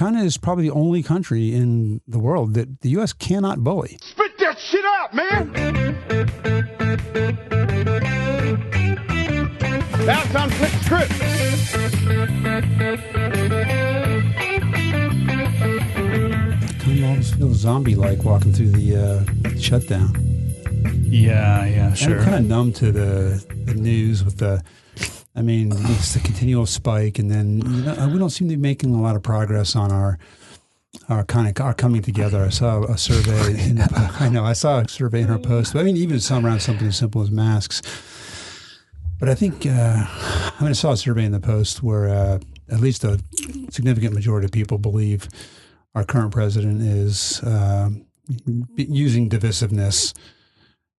China is probably the only country in the world that the U.S. cannot bully. Spit that shit out, man! That's on Flip Script. Kind of almost feels zombie-like walking through the shutdown. Yeah, sure. I'm kind of numb to the news with it's the continual spike, and then we don't seem to be making a lot of progress on our coming together. I saw a survey. I saw a survey in her post. I mean, even around something as simple as masks. But I think I saw a survey in the post where at least a significant majority of people believe our current president is using divisiveness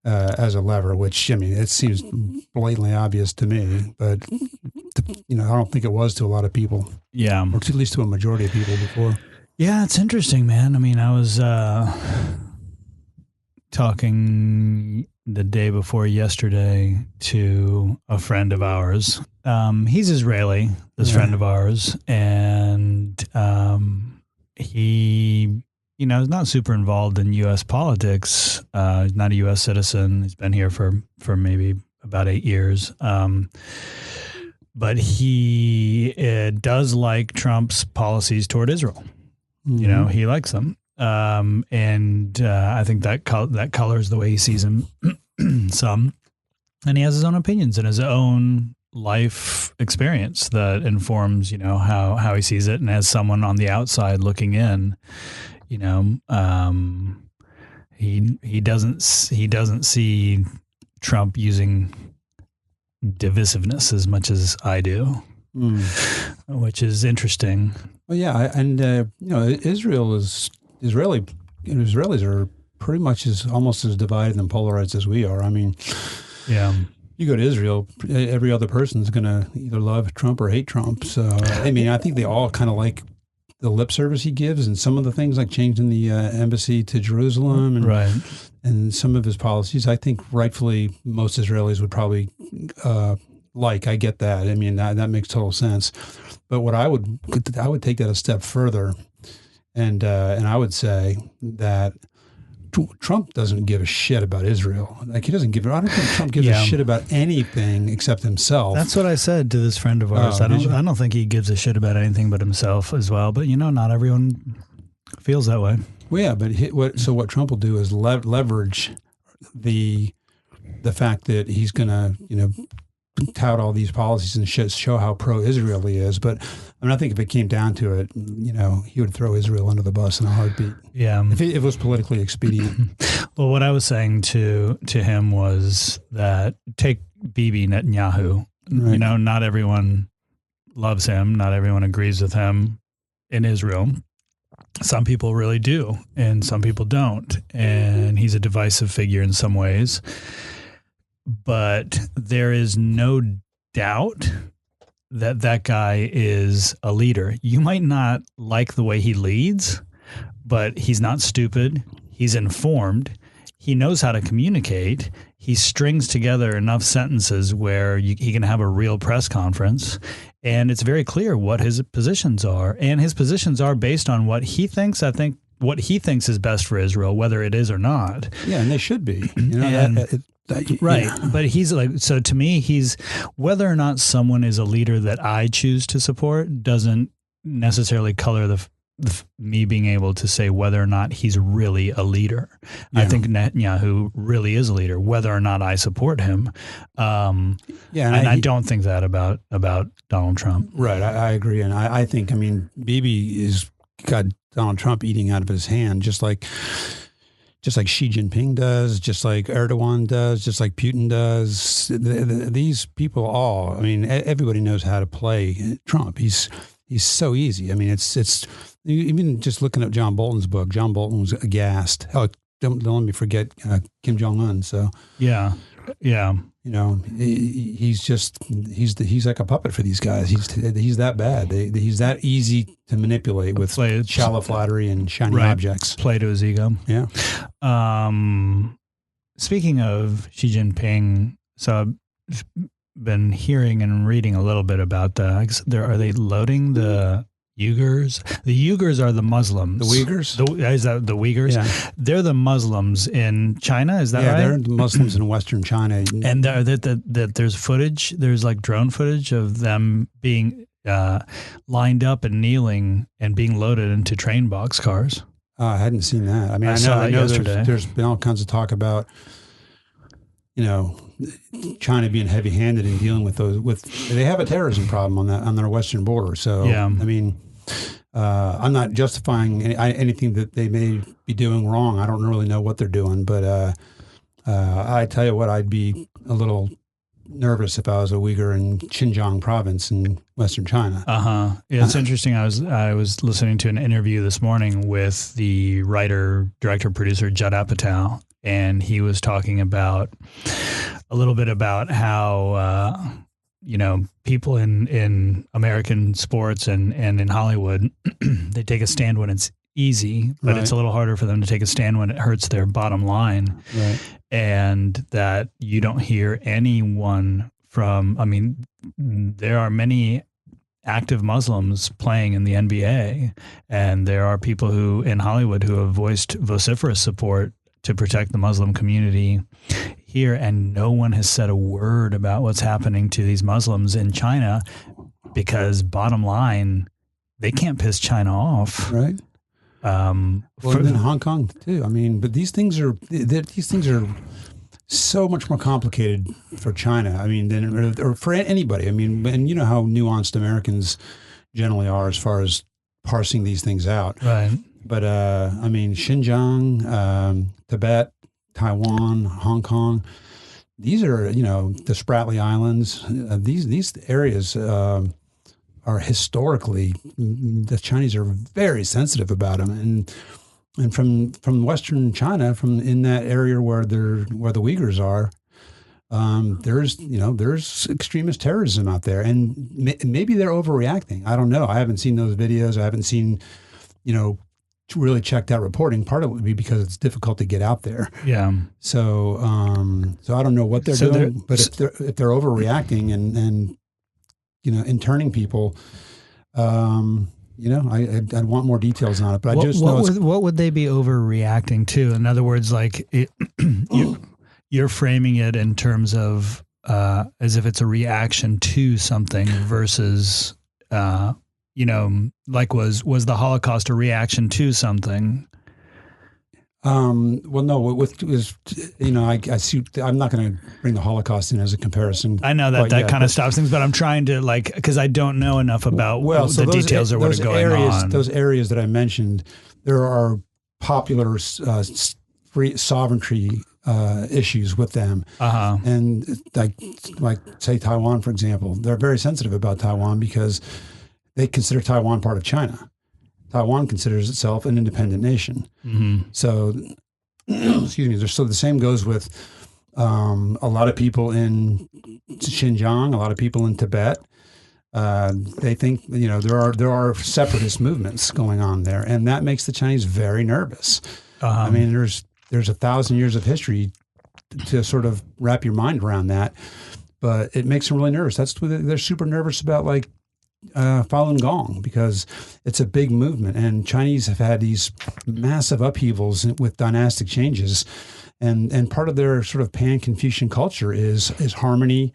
as a lever, which, it seems blatantly obvious to me, but, I don't think it was to a lot of people. Yeah. Or at least to a majority of people before. Yeah, it's interesting, man. I mean, I was talking the day before yesterday to a friend of ours. He's Israeli, this friend of ours, and he... is not super involved in U.S. politics. He's not a U.S. citizen. He's been here for maybe about 8 years. But he does like Trump's policies toward Israel. Mm-hmm. He likes them. And I think that colors the way he sees him some. And he has his own opinions and his own life experience that informs, how he sees it. And as someone on the outside looking in, he doesn't see Trump using divisiveness as much as I do, which is interesting. Well, yeah, and Israelis are pretty much almost as divided and polarized as we are. I mean, yeah. You go to Israel, every other person is going to either love Trump or hate Trump. So, I think they all kind of like the lip service he gives, and some of the things like changing the embassy to Jerusalem and some of his policies, I think rightfully most Israelis would probably like. I get that. I mean, that makes total sense. But what I would take that a step further, and I would say that Trump doesn't give a shit about Israel. Like, I don't think Trump gives a shit about anything except himself. That's what I said to this friend of ours. I don't think he gives a shit about anything but himself as well. But not everyone feels that way. Well, yeah, but what Trump will do is leverage the fact that he's going to tout all these policies and show how pro-Israel he is. But I think if it came down to it, he would throw Israel under the bus in a heartbeat. Yeah, if it was politically expedient. Well, what I was saying to him was that take Bibi Netanyahu. Right. Not everyone loves him. Not everyone agrees with him in Israel. Some people really do, and some people don't. And he's a divisive figure in some ways. But there is no doubt that guy is a leader. You might not like the way he leads, but he's not stupid. He's informed. He knows how to communicate. He strings together enough sentences where he can have a real press conference. And it's very clear what his positions are. And his positions are based on what he thinks, what he thinks is best for Israel, whether it is or not. Yeah, and they should be. Right. But he's so to me, he's whether or not someone is a leader that I choose to support doesn't necessarily color the me being able to say whether or not he's really a leader. Yeah. I think Netanyahu really is a leader, whether or not I support him. I don't think that about Donald Trump. Right. I agree. And I think, Bibi is got Donald Trump eating out of his hand, just like Xi Jinping does, just like Erdogan does, just like Putin does. These people all, everybody knows how to play Trump. He's so easy. It's even just looking at John Bolton's book. John Bolton was aghast. Oh, don't let me forget Kim Jong-un. So yeah. He's like a puppet for these guys. He's that bad. He's that easy to manipulate with shallow flattery and shiny objects. Play to his ego. Yeah. Speaking of Xi Jinping, so I've been hearing and reading a little bit about are they loading the Uyghurs. The Uyghurs are the Muslims. The Uyghurs? Is that the Uyghurs? Yeah. They're the Muslims in China. Is that right? Yeah, they're the Muslims in Western China. And there's footage. There's like drone footage of them being lined up and kneeling and being loaded into train boxcars. I hadn't seen that. I mean, I know yesterday. There's been all kinds of talk about, China being heavy-handed in dealing with those. They have a terrorism problem on their western border. So, yeah. I mean, I'm not justifying anything that they may be doing wrong. I don't really know what they're doing, but I tell you what, I'd be a little nervous if I was a Uyghur in Xinjiang province in Western China. Yeah, it's interesting. I was listening to an interview this morning with the writer, director, producer Judd Apatow, and he was talking about a little bit about how people in American sports and in Hollywood they take a stand when it's easy, but it's a little harder for them to take a stand when it hurts their bottom line. Right. And that you don't hear anyone from, I mean, there are many active Muslims playing in the NBA, and there are people who in Hollywood who have voiced vociferous support to protect the Muslim community here, and no one has said a word about what's happening to these Muslims in China because bottom line, they can't piss China off. Right. Well, in Hong Kong too. I mean, but these things are so much more complicated for China. I mean, or for anybody. I mean, and you know how nuanced Americans generally are as far as parsing these things out. Right. But I mean, Xinjiang, Tibet, Taiwan, Hong Kong. These are, the Spratly Islands. These areas are historically, the Chinese are very sensitive about them, and from Western China, from in that area where the Uyghurs are, there's extremist terrorism out there, and maybe they're overreacting. I don't know. I haven't seen those videos. I haven't seen, really checked out reporting. Part of it would be because it's difficult to get out there. Yeah. So I don't know what they're doing, but if they're overreacting and interning people, I'd want more details on it. But what would they be overreacting to? In other words, like you're framing it in terms of as if it's a reaction to something versus. Like was the Holocaust a reaction to something? Well, no. I see. I'm not going to bring the Holocaust in as a comparison. I know that kind of stops things, but I'm trying to because I don't know enough about the details of what is going on. Those areas that I mentioned, there are popular free sovereignty issues with them, and like say Taiwan, for example, they're very sensitive about Taiwan because they consider Taiwan part of China. Taiwan considers itself an independent nation. Mm-hmm. So, excuse me. So the same goes with a lot of people in Xinjiang, a lot of people in Tibet. They think there are separatist movements going on there, and that makes the Chinese very nervous. I mean, there's 1,000 years of history to sort of wrap your mind around that, but it makes them really nervous. They're super nervous about Falun Gong because it's a big movement, and Chinese have had these massive upheavals with dynastic changes, and part of their sort of pan-Confucian culture is harmony,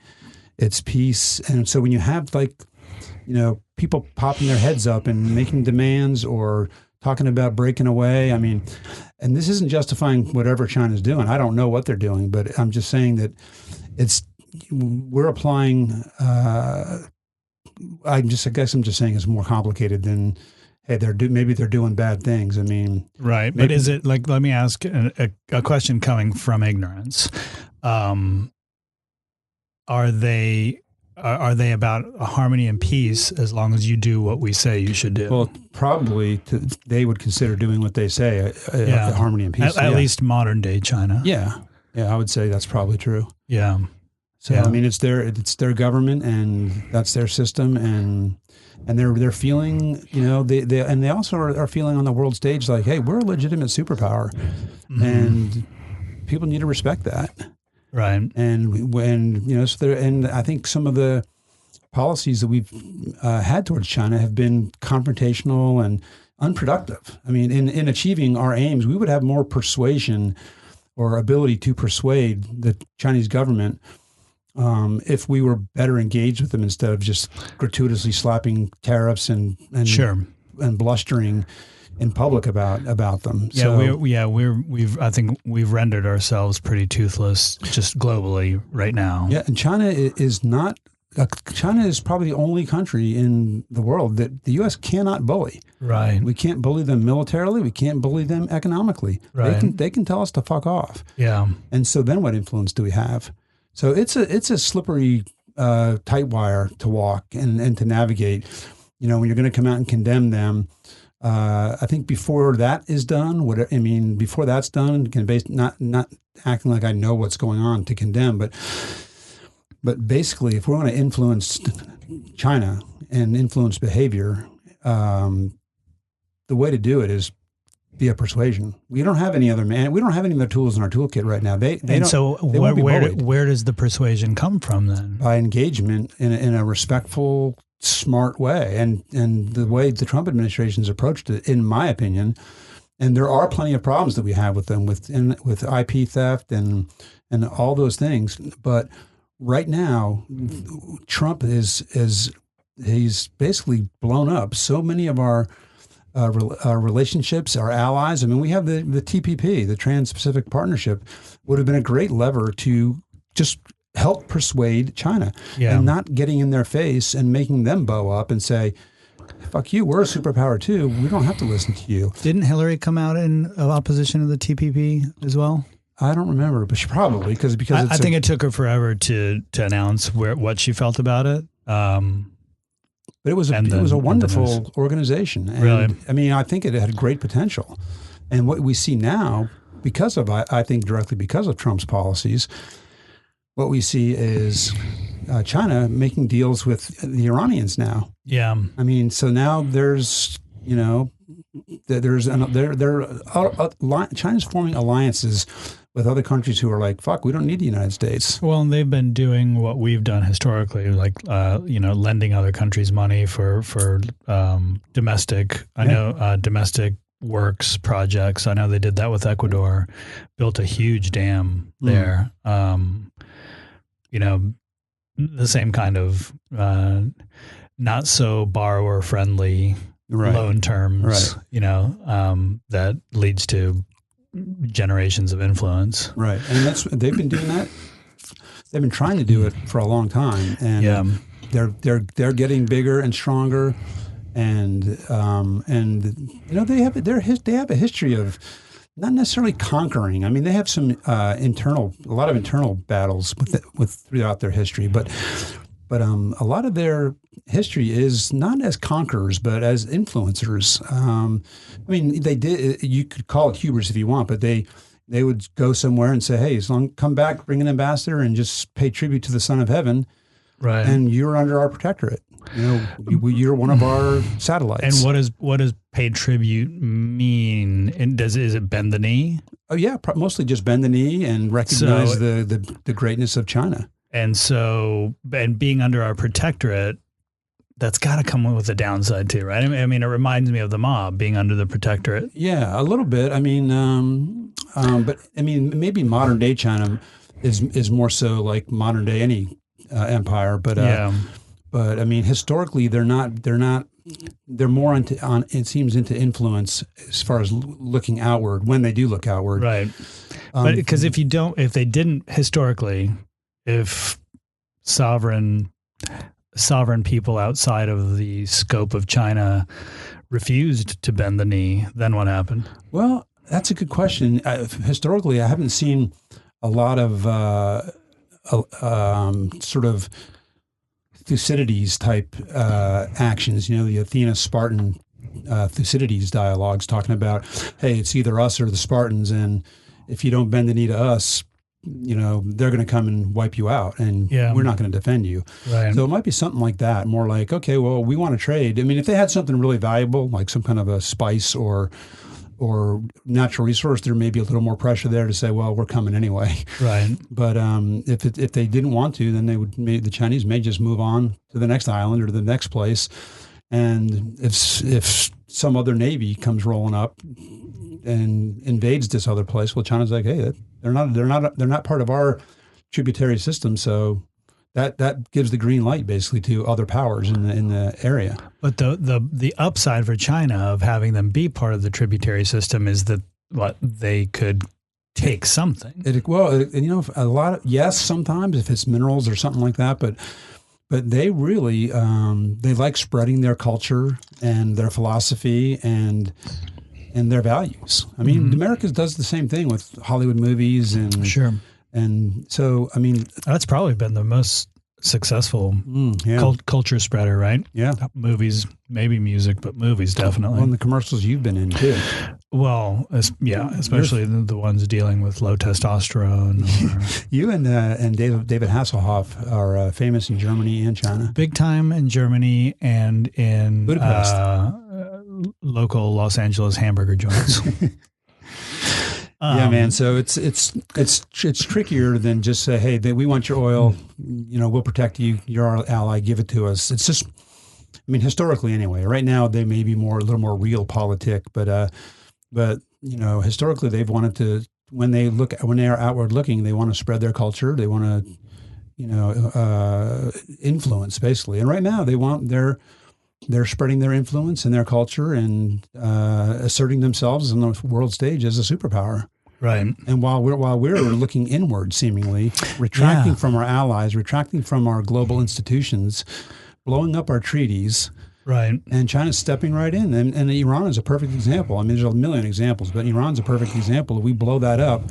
it's peace, and so when you have people popping their heads up and making demands or talking about breaking away, I mean, and this isn't justifying whatever China's doing. I don't know what they're doing, but I'm just saying that we're applying. I guess I'm just saying it's more complicated than, hey, maybe they're doing bad things. I mean, right. But is it let me ask a question coming from ignorance. Are they about harmony and peace as long as you do what we say you should do? Well, probably they would consider doing what they say harmony and peace. At least modern day China. Yeah. Yeah. I would say that's probably true. Yeah. So I mean, it's their government, and that's their system, and they're feeling, they also are feeling on the world stage like, hey, we're a legitimate superpower, and people need to respect that, right? And when and I think some of the policies that we've had towards China have been confrontational and unproductive. I mean, in achieving our aims, we would have more persuasion or ability to persuade the Chinese government if we were better engaged with them instead of just gratuitously slapping tariffs and Sure. and blustering in public about them. Yeah, So, I think we've rendered ourselves pretty toothless just globally right now. yeah, and China is not. China is probably the only country in the world that the U.S. cannot bully. Right. We can't bully them militarily. We can't bully them economically. Right. They can tell us to fuck off. Yeah. And so then what influence do we have? So it's a slippery tight wire to walk and to navigate. You know, when you're going to come out and condemn them, I think before that is done, before that's done, not acting like I know what's going on to condemn, but basically, if we're going to influence China and influence behavior, the way to do it is via persuasion. We don't have any other tools in our toolkit right now. Where does the persuasion come from then? By engagement in a respectful, smart way, and the way the Trump administration's approached it, in my opinion. And there are plenty of problems that we have with them with IP theft and all those things, but right now, Trump he's basically blown up so many of our relationships, our allies. I mean, we have the TPP, the Trans-Pacific Partnership, would have been a great lever to just help persuade China and not getting in their face and making them bow up and say, fuck you, we're a superpower too. We don't have to listen to you. Didn't Hillary come out in opposition to the TPP as well? I don't remember, but she probably because I think it took her forever to announce what she felt about it. But it was a wonderful organization. And, really, I mean, I think it had great potential. And what we see now, I think directly because of Trump's policies, what we see is China making deals with the Iranians now. Yeah, I mean, so now there's China's forming alliances with other countries who are like, fuck, we don't need the United States. Well, and they've been doing what we've done historically, like, lending other countries money for domestic, domestic works projects. I know they did that with Ecuador, built a huge dam there. The same kind of not so borrower friendly loan terms, that leads to generations of influence. Right. And they've been doing that. They've been trying to do it for a long time. And they're getting bigger and stronger. And they have a history of not necessarily conquering. I mean, they have some a lot of internal battles with throughout their history, but a lot of their history is not as conquerors, but as influencers. I mean, they did. You could call it hubris if you want, but they would go somewhere and say, "Hey, come back, bring an ambassador, and just pay tribute to the Son of Heaven, right? And you're under our protectorate. You're one of our satellites." And what does pay tribute mean? And is it bend the knee? Oh yeah, mostly just bend the knee and recognize the greatness of China. And being under our protectorate, that's got to come with a downside too, right? I mean, it reminds me of the mob being under the protectorate. Yeah, a little bit. I mean, but I mean, maybe modern day China is more so like modern day any empire. But but I mean, historically, they're more it seems into influence as far as looking outward when they do look outward, right? But because if they didn't historically. If sovereign people outside of the scope of China refused to bend the knee, then what happened? Well, that's a good question. Historically, I haven't seen a lot of sort of Thucydides type actions. The Athena Spartan Thucydides dialogues talking about, hey, it's either us or the Spartans, and if you don't bend the knee to us, they're going to come and wipe you out, and we're not going to defend you. Right. So it might be something like that, more like, okay, well, we want to trade. I mean, if they had something really valuable, like some kind of a spice or or natural resource, there may be a little more pressure there to say, well, we're coming anyway. Right. But if they didn't want to, then the Chinese may just move on to the next island or to the next place. And if some other navy comes rolling up and invades this other place, well, China's like, hey, they're not part of our tributary system, so that gives the green light basically to other powers in the area. But the upside for China of having them be part of the tributary system is that they could take something. A lot of, yes, sometimes if it's minerals or something like that, but they really they like spreading their culture and their philosophy and their values. I mean, America does the same thing with Hollywood movies and sure. And so, I mean, that's probably been the most successful culture spreader, right? Yeah. Movies, maybe music, but movies definitely. Well, and the commercials you've been in too. Well, especially the ones dealing with low testosterone. You and David Hasselhoff are famous in Germany and China. Big time in Germany and in Budapest. Local Los Angeles hamburger joints. Yeah, man. So it's trickier than just say, hey, we want your oil. We'll protect you. You're our ally. Give it to us. It's just, I mean, historically anyway. Right now they may be a little more realpolitik, but historically they've wanted to. When they are outward looking, they want to spread their culture. They want to, influence basically. And right now they're spreading their influence and their culture and asserting themselves on the world stage as a superpower. Right. And while we're looking inward, seemingly retracting from our allies, retracting from our global institutions, blowing up our treaties. Right. And China's stepping right in. And Iran is a perfect example. I mean, there's a million examples, but Iran's a perfect example. If we blow that up,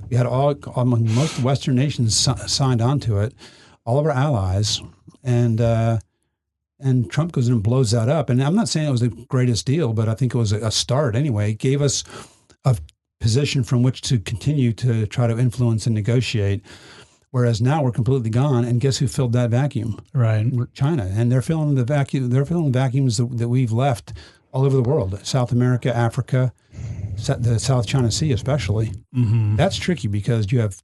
we had most Western nations signed on to it, all of our allies, and Trump goes in and blows that up. And I'm not saying it was the greatest deal, but I think it was a start anyway. It gave us a position from which to continue to try to influence and negotiate. Whereas now we're completely gone. And guess who filled that vacuum? Right. China. And they're filling the vacuum. They're filling vacuums that we've left all over the world. South America, Africa, the South China Sea especially. Mm-hmm. That's tricky because you have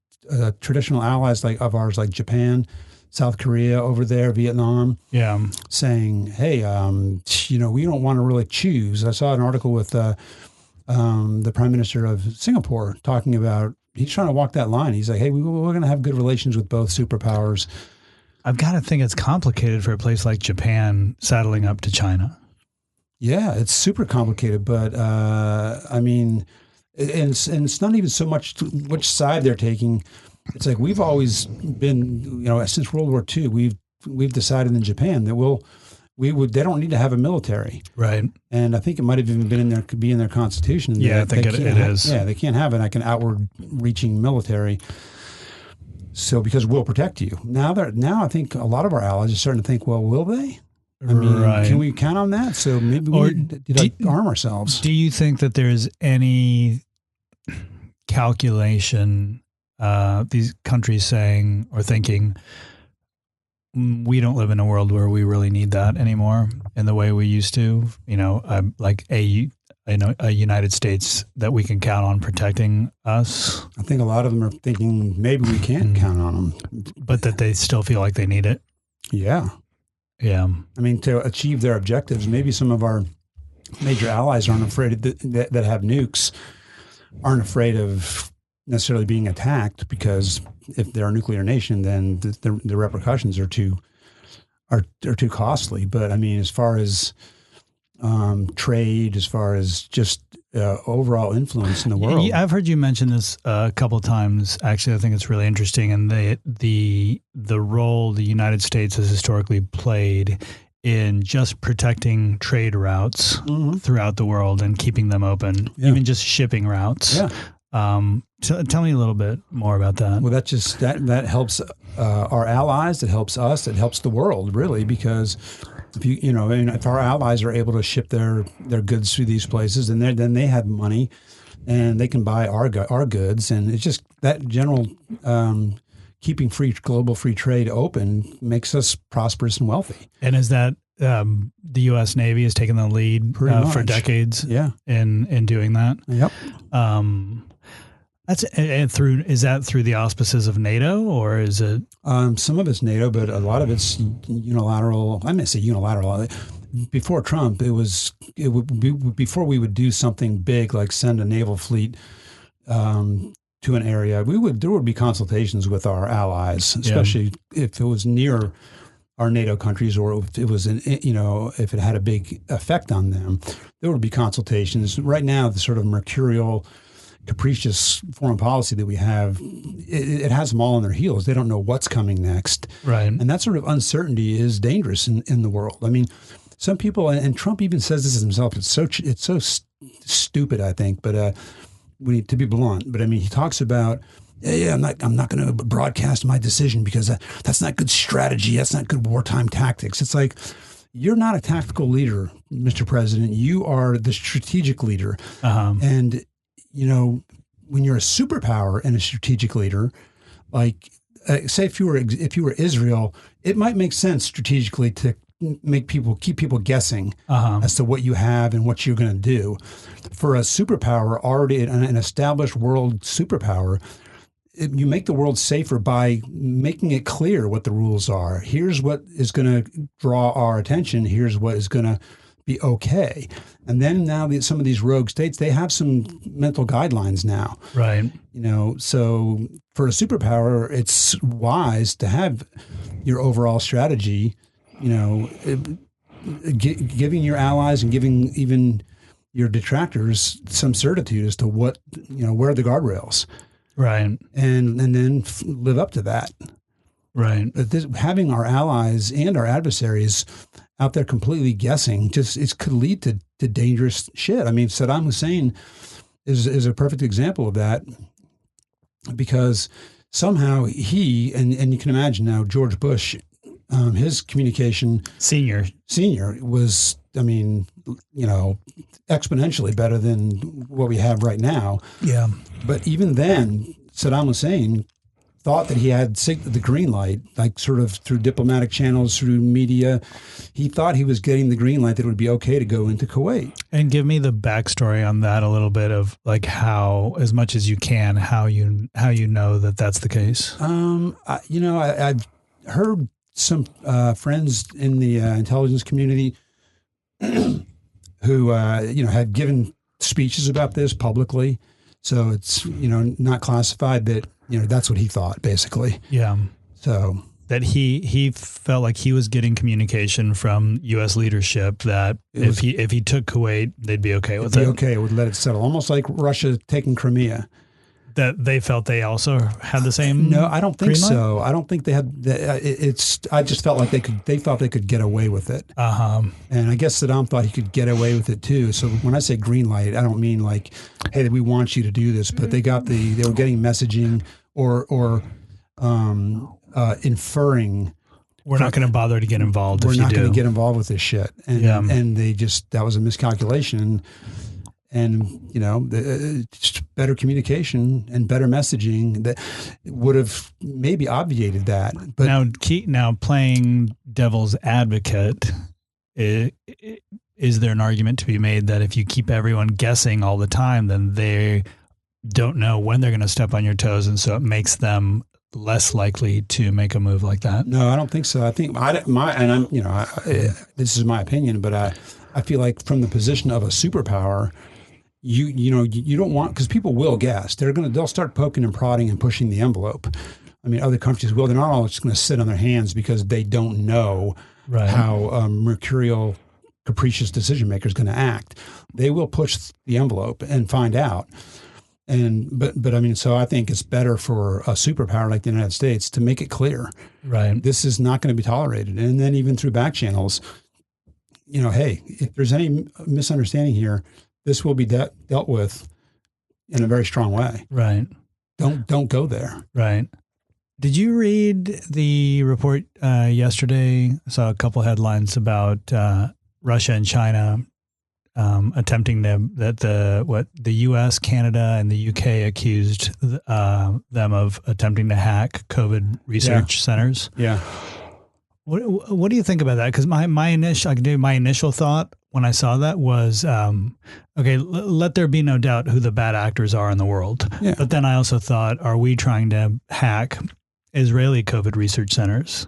traditional allies of ours like Japan, South Korea over there, Vietnam, saying, hey, we don't want to really choose. I saw an article with the Prime Minister of Singapore talking about, he's trying to walk that line. He's like, hey, we're going to have good relations with both superpowers. I've got to think it's complicated for a place like Japan saddling up to China. Yeah, it's super complicated, but I mean, and it's not even so much which side they're taking. It's like we've always been, since World War II, we've decided in Japan that they don't need to have a military, right? And I think it might have even could be in their constitution. Yeah, I think it is. Yeah, they can't have an outward-reaching military. So because we'll protect you. Now I think a lot of our allies are starting to think, well, will they? I mean, can we count on that? So maybe we need to arm ourselves. Do you think that there's any calculation? These countries saying or thinking, we don't live in a world where we really need that anymore in the way we used to. Like a United States that we can count on protecting us. I think a lot of them are thinking maybe we can't count on them, but that they still feel like they need it. Yeah. Yeah. I mean, to achieve their objectives, maybe some of our major allies aren't afraid that have nukes, aren't afraid of necessarily being attacked, because if they're a nuclear nation, then the repercussions are too costly. But I mean, as far as trade, as far as just overall influence in the world, I've heard you mention this a couple of times. Actually, I think it's really interesting, and the role the United States has historically played in just protecting trade routes throughout the world and keeping them open, even just shipping routes. Yeah. Tell me a little bit more about that. Well, that helps our allies. It helps us. It helps the world, really, because if our allies are able to ship their goods through these places, then they have money, and they can buy our goods, and it's just that general keeping global free trade open makes us prosperous and wealthy. And is that the U.S. Navy has taken the lead for decades. Yeah. In doing that. Yep. Is that through the auspices of NATO, or is it? Some of it's NATO, but a lot of it's unilateral. I may say unilateral. Before Trump, before we would do something big like send a naval fleet to an area, there would be consultations with our allies, especially if it was near our NATO countries, or if it was if it had a big effect on them, there would be consultations. Right now, the sort of mercurial, capricious foreign policy that we have, it has them all on their heels. They don't know what's coming next. Right. And that sort of uncertainty is dangerous in the world. I mean, some people, and Trump even says this himself, it's so stupid, I think, but we need to be blunt. But I mean, he talks about, I'm not going to broadcast my decision because that's not good strategy. That's not good wartime tactics. It's like, you're not a tactical leader, Mr. President. You are the strategic leader. And when you're a superpower and a strategic leader, like say if you were Israel, it might make sense strategically to keep people guessing as to what you have and what you're going to do. For a superpower, already an established world superpower, you make the world safer by making it clear what the rules are. Here's what is going to draw our attention. Here's what is going to be okay. And then now some of these rogue states, they have some mental guidelines now. Right. So for a superpower, it's wise to have your overall strategy, giving your allies and giving even your detractors some certitude as to what, where are the guardrails. Right. And then live up to that. Right. But having our allies and our adversaries out there completely guessing it could lead to dangerous shit. I mean, Saddam Hussein is a perfect example of that, because somehow he, and you can imagine now George Bush, his communication senior was, exponentially better than what we have right now. Yeah. But even then, Saddam Hussein thought that he had the green light, like sort of through diplomatic channels, through media. He thought he was getting the green light that it would be okay to go into Kuwait. And give me the backstory on that a little bit of like how, as much as you can, how you know that that's the case. I've heard some friends in the intelligence community who had given speeches about this publicly. So it's, not classified, that, that's what he thought, basically. Yeah. So that he felt like he was getting communication from U.S. leadership that if he took Kuwait, they'd be okay with it. Okay, it would let it settle. Almost like Russia taking Crimea. That they felt they also had the same. No, I don't think so. I don't think they had. I just felt like they thought they could get away with it. And I guess Saddam thought he could get away with it too. So when I say green light, I don't mean like, hey, we want you to do this, but they were getting messaging or inferring. We're not going to bother to get involved. We're not going to get involved with this shit. And they that was a miscalculation. And, just better communication and better messaging that would have maybe obviated that. But now playing devil's advocate, is there an argument to be made that if you keep everyone guessing all the time, then they don't know when they're going to step on your toes, and so it makes them less likely to make a move like that? No, I don't think so. I think this is my opinion, but I feel like from the position of a superpower, you don't want, because people will guess. They'll start poking and prodding and pushing the envelope. I mean, other countries will. They're not all just going to sit on their hands because they don't know how mercurial, capricious decision maker is going to act. They will push the envelope and find out. So I think it's better for a superpower like the United States to make it clear. Right. This is not going to be tolerated. And then even through back channels, hey, if there's any misunderstanding here, this will be dealt with in a very strong way. Right. Don't go there. Right. Did you read the report yesterday? I saw a couple headlines about Russia and China attempting the U.S., Canada, and the U.K. accused them of attempting to hack COVID research centers. Yeah. What do you think about that? Because my initial thought when I saw that was, okay, let there be no doubt who the bad actors are in the world. Yeah. But then I also thought, are we trying to hack Israeli COVID research centers?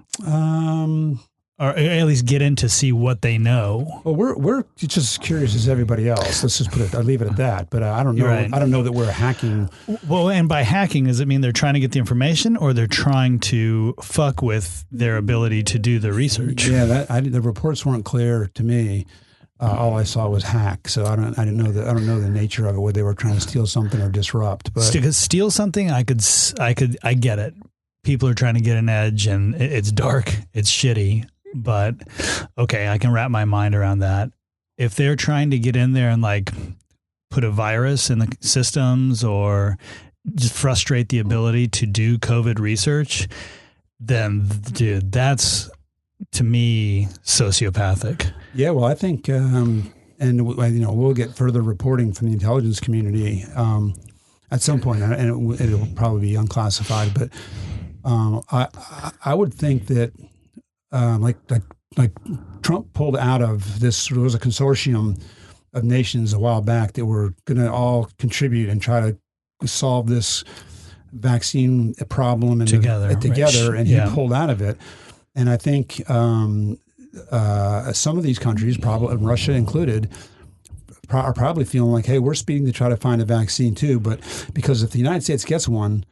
Or at least get in to see what they know. Well, we're just as curious as everybody else. Let's just I'll leave it at that. But I don't know. Right. I don't know that we're hacking. Well, and by hacking, does it mean they're trying to get the information, or they're trying to fuck with their ability to do the research? Yeah, the reports weren't clear to me. All I saw was hack. So I don't know the nature of it, whether they were trying to steal something or disrupt. But steal something, I get it. People are trying to get an edge, and it's dark, it's shitty. But okay, I can wrap my mind around that. If they're trying to get in there and like put a virus in the systems or just frustrate the ability to do COVID research, then dude, that's to me sociopathic. Yeah, well, I think, and we'll get further reporting from the intelligence community at some point, and it'll probably be unclassified. But I would think that. Like Trump pulled out of this. There was a consortium of nations a while back that were going to all contribute and try to solve this vaccine problem and together. And he pulled out of it. And I think some of these countries, probably Russia included, are probably feeling like, hey, we're speeding to try to find a vaccine too. But because if the United States gets one,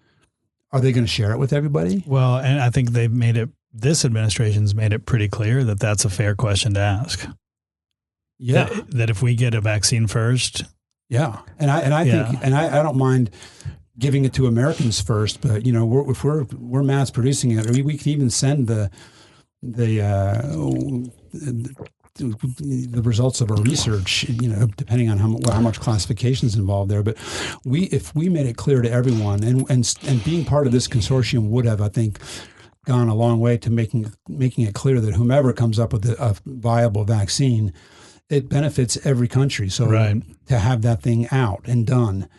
are they going to share it with everybody? Well, and I think they've made it. This administration's made it pretty clear that that's a fair question to ask. Yeah, that if we get a vaccine first. Yeah, and I think I don't mind giving it to Americans first, but if we're mass producing it, we can even send the results of our research, depending on how much classification is involved there. But if we made it clear to everyone, and being part of this consortium would have, I think, gone a long way to making it clear that whomever comes up with a viable vaccine, it benefits every country. So to have that thing out and done.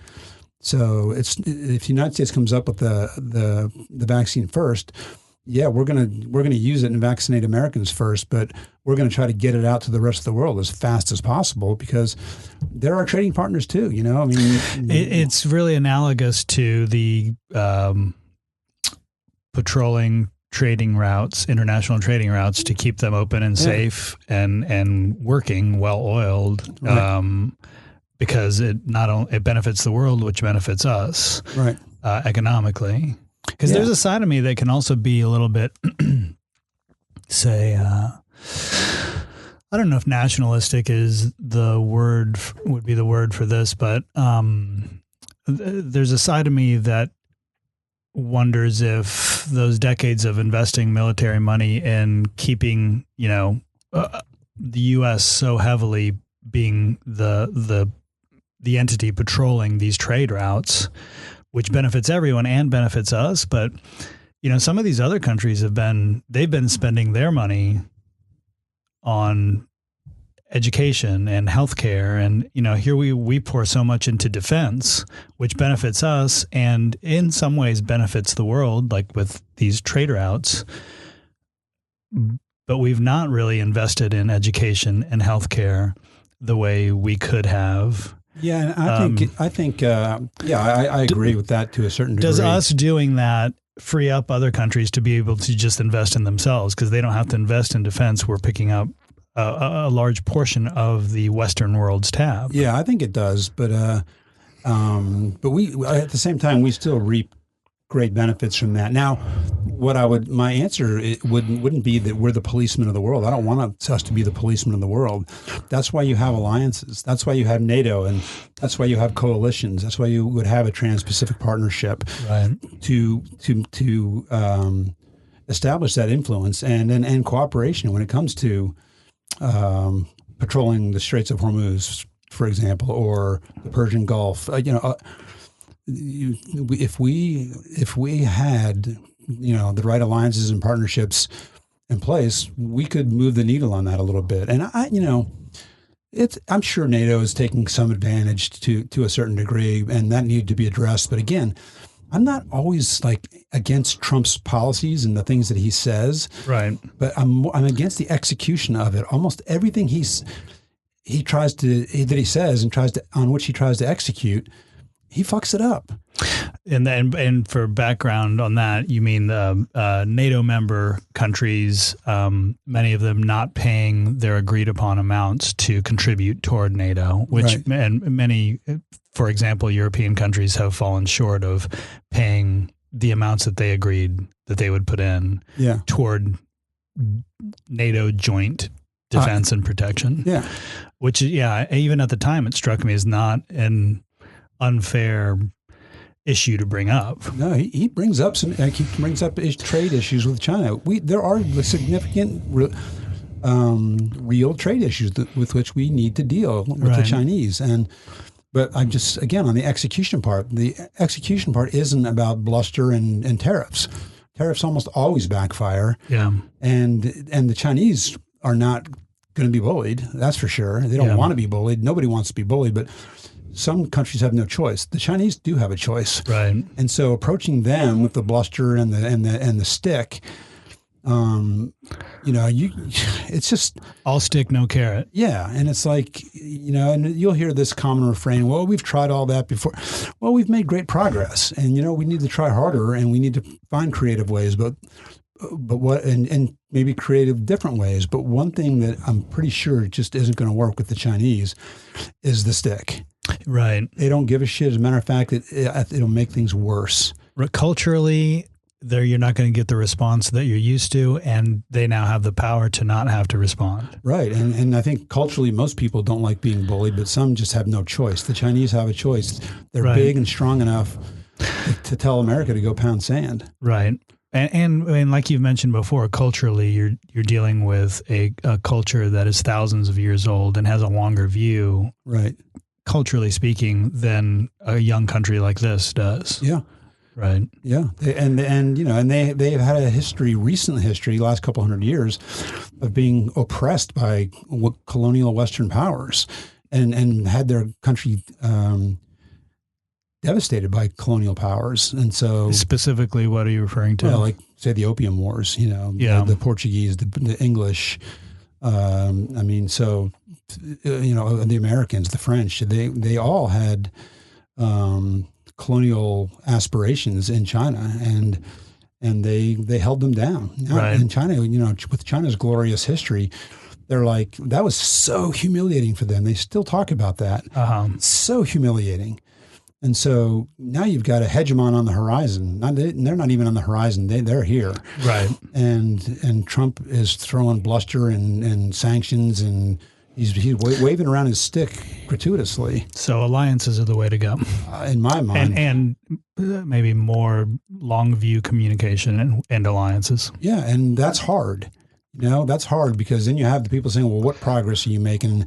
So if the United States comes up with the vaccine first, yeah, we're gonna use it and vaccinate Americans first, but we're gonna try to get it out to the rest of the world as fast as possible because they're our trading partners too. I mean, it's really analogous to the patrolling international trading routes to keep them open and safe and working, well oiled, because it benefits the world, which benefits us, economically. Because there's a side of me that can also be a little bit, say, I don't know if nationalistic is would be the word for this, but there's a side of me that wonders if those decades of investing military money and keeping, the U.S. so heavily being the entity patrolling these trade routes, which benefits everyone and benefits us. But, some of these other countries they've been spending their money on education and healthcare. And, here we pour so much into defense, which benefits us and in some ways benefits the world, like with these trade routes. But we've not really invested in education and healthcare the way we could have. Yeah, and I think, I agree with that to a certain degree. Does us doing that free up other countries to be able to just invest in themselves because they don't have to invest in defense? We're picking up a large portion of the Western world's tab. Yeah, I think it does, but we at the same time we still reap great benefits from that. Now, my answer wouldn't be that we're the policemen of the world. I don't want us to be the policemen of the world. That's why you have alliances. That's why you have NATO, and that's why you have coalitions. That's why you would have a Trans-Pacific Partnership to establish that influence and cooperation when it comes to patrolling the Straits of Hormuz, for example, or the Persian Gulf. If we had the right alliances and partnerships in place, we could move the needle on that a little bit. And I'm sure NATO is taking some advantage to a certain degree, and that needed to be addressed. But again, I'm not always like against Trump's policies and the things that he says, Right. but I'm against the execution of it. Almost everything he says and on which he tries to execute, he fucks it up. And for background on that, you mean the NATO member countries, many of them not paying their agreed upon amounts to contribute toward NATO, which Right. and many, for example, European countries have fallen short of paying the amounts that they agreed that they would put in Yeah. toward NATO joint defense and protection. Yeah. Which, yeah, even at the time, it struck me as not an unfair issue to bring up. No, he brings up trade issues with China. There are significant real trade issues with which we need to deal with the Right. Chinese. But I'm just, again, on the execution part, the execution part isn't about bluster and tariffs. Tariffs almost always backfire. Yeah. And the Chinese are not going to be bullied. That's for sure. They don't want to be bullied. Nobody wants to be bullied, but some countries have no choice. The Chinese do have a choice. Right. And so approaching them with the bluster and the stick, it's just All stick, no carrot. yeah. And it's like, and you'll hear this common refrain, well, we've tried all that before. Well, we've made great progress and, we need to try harder and we need to find creative ways, but what, and maybe creative different ways. But one thing that I'm pretty sure just isn't going to work with the Chinese is the stick. Right. They don't give a shit. As a matter of fact, it'll make things worse. Culturally, you're not going to get the response that you're used to, and they now have the power to not have to respond. Right. And I think culturally, most people don't like being bullied, but some just have no choice. The Chinese have a choice. They're Right. big and strong enough to tell America to go pound sand. Right. And like you've mentioned before, culturally, you're dealing with a culture that is thousands of years old and has a longer view, Right. culturally speaking, than a young country like this does. Yeah. Right. Yeah. And they've had a recent history, last couple hundred years, of being oppressed by colonial Western powers and had their country devastated by colonial powers. And so Specifically, what are you referring to? like say the Opium Wars, Yeah. the Portuguese, the English, the Americans, the French, they all had colonial aspirations in China and they held them down. Right. In China, with China's glorious history, they're like, that was so humiliating for them. They still talk about that. So humiliating. And so now you've got a hegemon on the horizon. They're not even on the horizon. They're here. Right. And Trump is throwing bluster and sanctions, and he's waving around his stick gratuitously. So alliances are the way to go. In my mind. And maybe more long view communication and alliances. Yeah, and that's hard. That's hard because then you have the people saying, well, what progress are you making?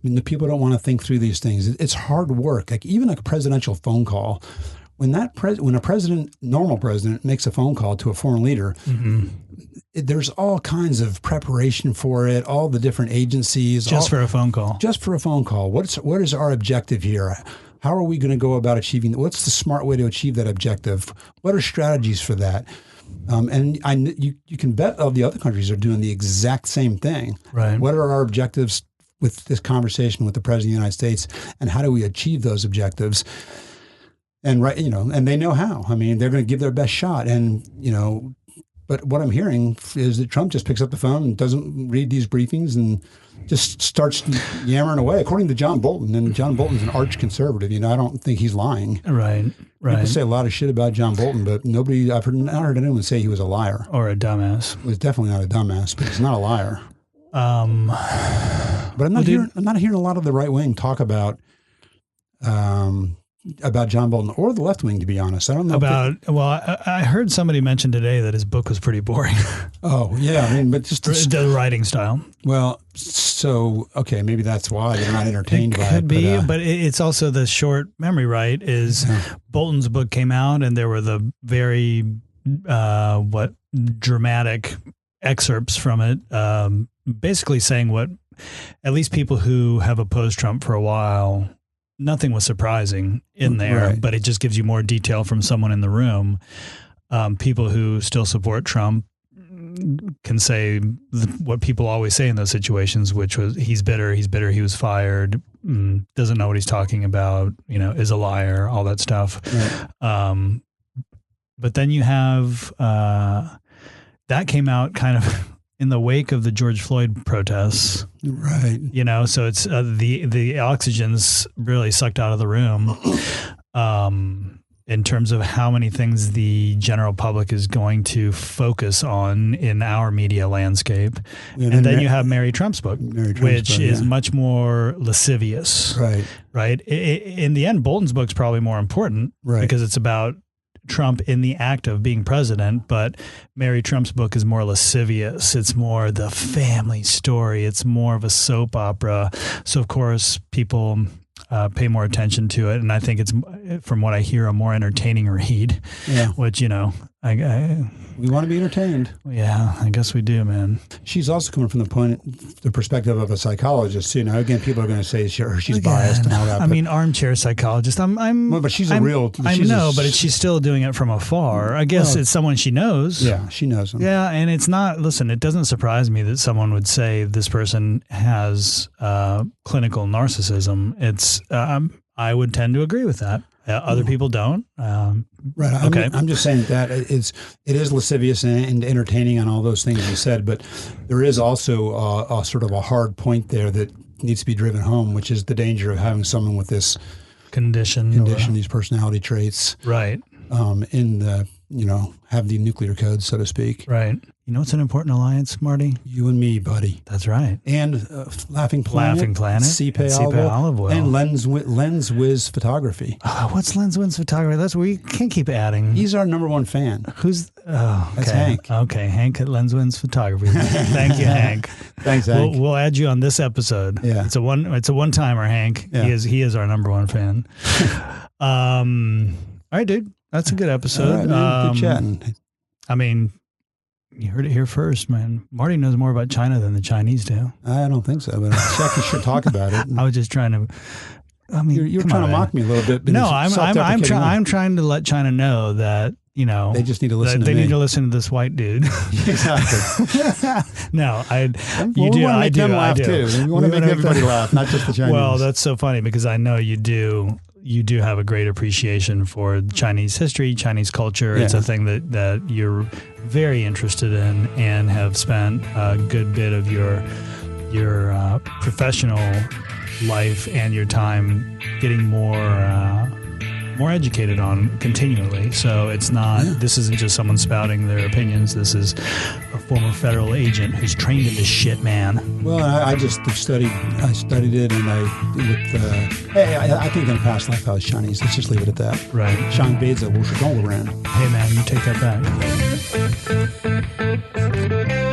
The people don't want to think through these things. It's hard work. Like even a presidential phone call, when a normal president makes a phone call to a foreign leader, there's all kinds of preparation for it. All the different agencies, for a phone call. Just for a phone call. What is our objective here? How are we going to go about achieving? What's the smart way to achieve that objective? What are strategies for that? You can bet all the other countries are doing the exact same thing. Right. What are our objectives with this conversation with the President of the United States, and how do we achieve those objectives? And and they know how. I mean, they're going to give their best shot. And but what I'm hearing is that Trump just picks up the phone and doesn't read these briefings and just starts yammering away. According to John Bolton, and John Bolton's an arch conservative. I don't think he's lying. Right. People say a lot of shit about John Bolton, but I've not heard anyone say he was a liar. Or a dumbass. He was definitely not a dumbass, but he's not a liar. But I'm not hearing a lot of the right wing talk about John Bolton or the left wing, to be honest. I don't know I heard somebody mention today that his book was pretty boring. Oh yeah, but just the writing style. Well, so okay, maybe that's why they're not entertained by it. Could be, but it's also the short memory. Right? Bolton's book came out, and there were the very dramatic excerpts from it, basically saying what at least people who have opposed Trump for a while nothing was surprising in there, Right. but it just gives you more detail from someone in the room. People who still support Trump can say what people always say in those situations, which was he's bitter, he was fired, doesn't know what he's talking about, is a liar, all that stuff. Right. But then you have that came out kind of in the wake of the George Floyd protests. Right. So it's the oxygen's really sucked out of the room. In terms of how many things the general public is going to focus on in our media landscape. Yeah, and then you have Mary Trump's book, which is yeah. much more lascivious. Right. Right. In the end, Bolton's book's probably more important because it's about Trump in the act of being president, but Mary Trump's book is more lascivious. It's more the family story. It's more of a soap opera. So, of course, people pay more attention to it. And I think it's, from what I hear, a more entertaining read, which, we want to be entertained. Yeah, I guess we do, man. She's also coming from the perspective of a psychologist. Again, people are going to say she's biased and all that. I mean, armchair psychologist. But she's a real. But she's still doing it from afar. I guess it's someone she knows. Yeah, she knows them. Yeah, and it's not. Listen, it doesn't surprise me that someone would say this person has clinical narcissism. It's. I would tend to agree with that. Other people don't. Right. Okay. I'm just saying that it is lascivious and entertaining and all those things you said, but there is also a sort of a hard point there that needs to be driven home, which is the danger of having someone with this condition, these personality traits, right? In the have the nuclear code, so to speak. Right. It's an important alliance, Marty? You and me, buddy. That's right. And Laughing Planet, CP Olive Oil, and Lens Wiz Photography. What's Lens Wiz Photography? We can't keep adding. He's our number one fan. Who's? Oh, okay. That's Hank. Okay, Hank at Lens Wiz Photography. Thank you, Hank. Thanks, Hank. We'll add you on this episode. Yeah. It's a one timer, Hank. Yeah. He is our number one fan. All right, dude. That's a good episode. All right, man. Good chatting. I mean, you heard it here first, man. Marty knows more about China than the Chinese do. I don't think so, but Chucky should talk about it. I was just trying to. I mean, you're trying to mock me a little bit. But no, I'm trying to let China know that they just need to listen. They need to listen to this white dude. Exactly. No, We want to laugh too. We want to make everybody laugh, not just the Chinese. Well, that's so funny because I know you do. You do have a great appreciation for Chinese history, Chinese culture. Yeah. It's a thing that you're very interested in and have spent a good bit of your professional life and your time getting more educated on continually. So it's not, this isn't just someone spouting their opinions. This is a former federal agent who's trained in this shit, man. Well, I just studied it, and I think in a past life I was Chinese. Let's just leave it at that. Right. Shang Beizi, Hey man, you take that back.